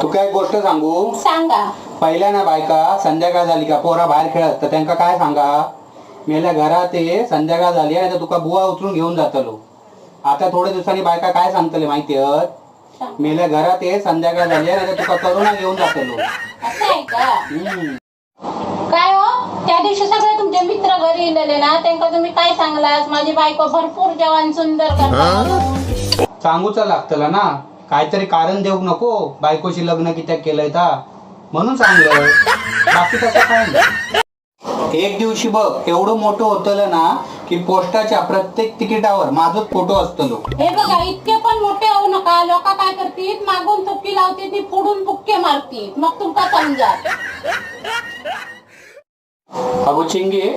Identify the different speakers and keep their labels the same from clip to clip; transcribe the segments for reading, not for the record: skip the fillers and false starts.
Speaker 1: तू काय गोष्ट सांगू?
Speaker 2: सांगा.
Speaker 1: पहिल्या ना बायका संध्याकाळ झाली का पोरा बाहेर खेळत तर त्यांका काय सांगा, मेल्या घरात ये संध्याकाळ झाली आहे तर तुका बुवा उचलून घेऊन जातलो. आता थोड्या दिवसांनी बायका काय सांगतले माहिती आहे, मेल्या घरात ये संध्याकाळ झाली आहे तर तुका करुणा घेऊन जातलो.
Speaker 2: असं आहे का? काय हो, त्या दिवशी सगळे तुमचे मित्र घरी येलेले ना, त्यांना तुम्ही काय सांगलास? माझी बायको भरपूर जवान सुंदर करता.
Speaker 1: सांगूच लागतला ना, काहीतरी कारण देऊ नको. बायकोशी लग्न कित्याक केलंय ता म्हणून सांगलं, बाकी तसं काय नाही. एक दिवशी बघ एवढं मोठं होतलं ना की पोस्टाच्या प्रत्येक तिकिटावर माझाच फोटो असतलो.
Speaker 2: हे बघा, इतके पण मोठे होऊ नका. लोक काय करतील, मागून थुक्की लावते ती फोडून बुक्के मारतील, मग तुमका समजा.
Speaker 1: अगो चिंगे,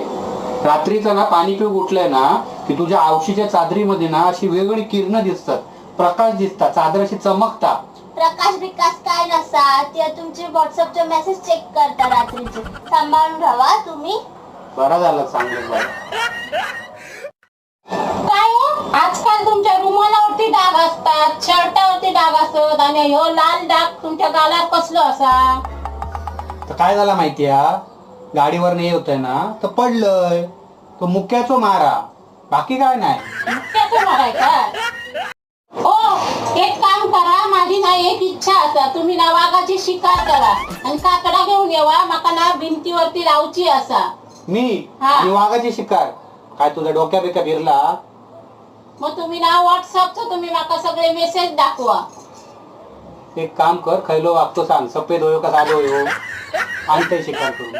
Speaker 1: रात्रीचं ना पाणी पिऊ उठलंय ना की तुझ्या आवशीच्या चादरीमध्ये ना अशी वेगवेगळी किरणं दिसतात, प्रकाश दिसतात, चादर अशी चमकता.
Speaker 3: प्रकाश विकास काय नसा, ते तुमचे व्हॉट्सअपचे मेसेज चेक करता रात्रीचे. सांभाळून राहा तुम्ही.
Speaker 1: बरा झालं सांगलं बाई.
Speaker 2: काय हो, आजकाल तुमच्या रुमालावरती डाग असतात, शर्टावरती डाग असतात, आणि ह्यो लाल डाग तुमच्या गालात कसलो असा?
Speaker 1: तर काय झालं माहितीया, गाडीवर नाही होतंय ना तर पडलंय. तो मुक्याचो मारा, बाकी काय नाही.
Speaker 2: मुक्याचं माराय काय? ओ, एक काम करा, माझी ना एक इच्छा असा, तुम्ही ना वाघाची शिकार करा आणि कातडा घेऊन येवा, माका ना भिंतीवरती लावची असा.
Speaker 1: मी
Speaker 2: हा.
Speaker 1: आणि वाघाची शिकार? काय तुझ्या डोक्या बिक्या फिरला?
Speaker 2: मग तुम्ही ना व्हॉट्सअपचं तुम्ही माका सगळे मेसेज दाखवा.
Speaker 1: एक काम कर, खैलो वागतो सांग, सफेद होयो का साधो होयो, आणि ते शिकार करू.